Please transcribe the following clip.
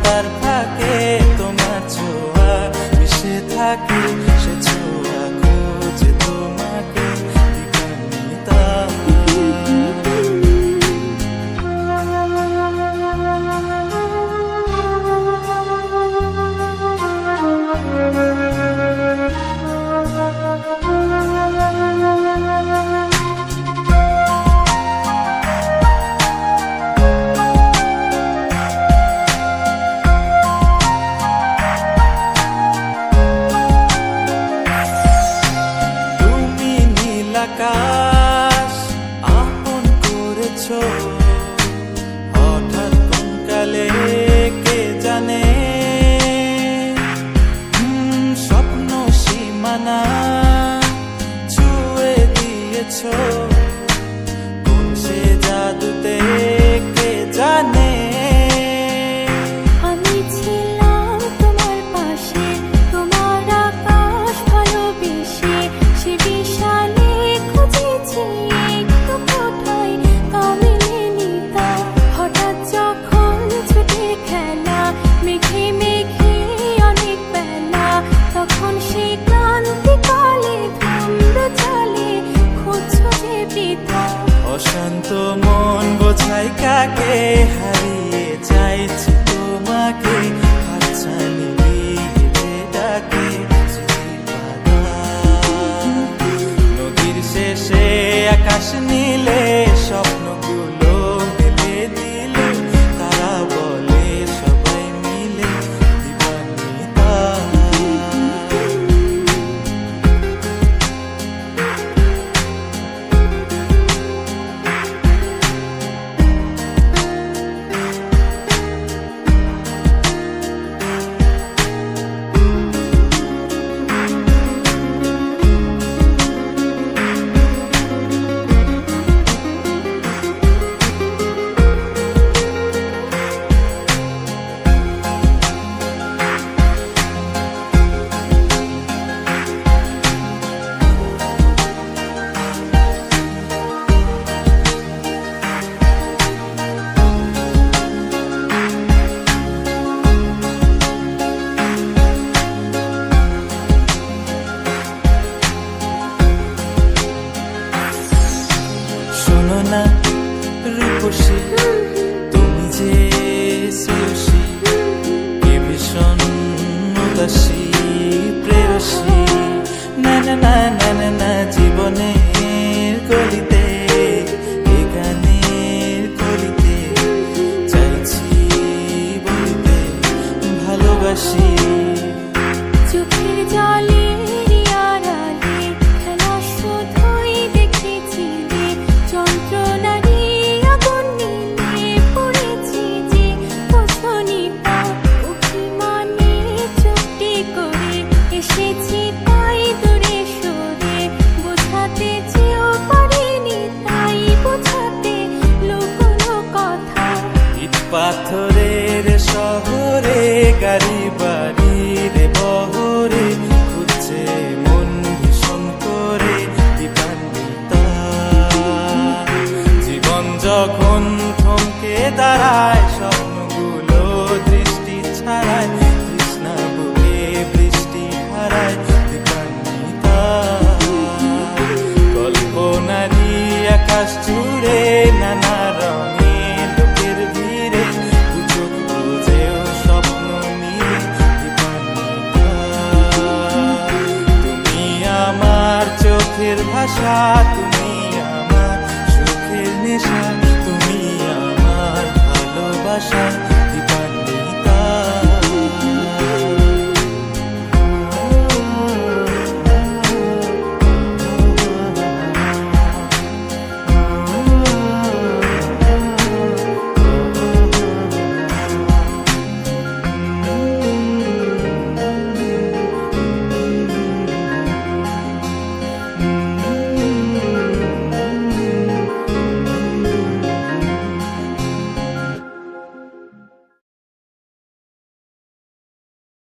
ব্যস্ততার ফাঁকে তোমার ছোঁয়া মিশে থাকে, সে ছোঁয়া খোঁজে তোমাকে দিবানিতা। আকাশ আপন করেছো হঠাৎ কোন কালে কে জানে, স্বপ্ন সীমানা ছুঁয়ে দিয়েছো কোন সে জাদুতে কে জানে। আমি ছিলাম তোমার পাশে, তোমার আকাশ ভালোবেসে, সে বিশাল হঠাৎ যখন ছুটে খেলা মেঘে মেঘে অনেক বেলা, তখন সে ক্লান্তি কালে ধুম্র চলে খুঁজছো যে বৃথা। অশান্ত মন বোঝাই কাকে হারিয়ে চাইছি তোমাকে, হাতছানি দিয়ে ডাকে নদীর শেষে আকাশ নীলে স্বপ্নগুলো মেলে দিলে, তারা বলে সবাই মিলে দিবানিতা। শোনো না রূপসী, তুমি যে শ্রেয়সী, কে ভীষণ উদাসী প্রেয়সী, না না না না না না জীবনের গলিতে এ গানের কলিতে চাইছি বলিতে ভালোবাসি। চোখের জলে আড়ালে খেলা শুধুই দেখেছিলে, যন্ত্রণারই আগুন নিয়ে পড়েছি যে বোঝনি তা। অভিমানে চুক্তি করে এসেছি তাই দূরে সরে, বোঝাতে চেয়েও পারিনি তাই বোঝাতে লুকোনো কথা। ইট পাথরের শহরে গাড়ি বাড়ির বহরে খুঁজছে মন ভীষণ করে দিবানিতা। জীবন যখন থমকে দাঁড়ায় স্বপ্ন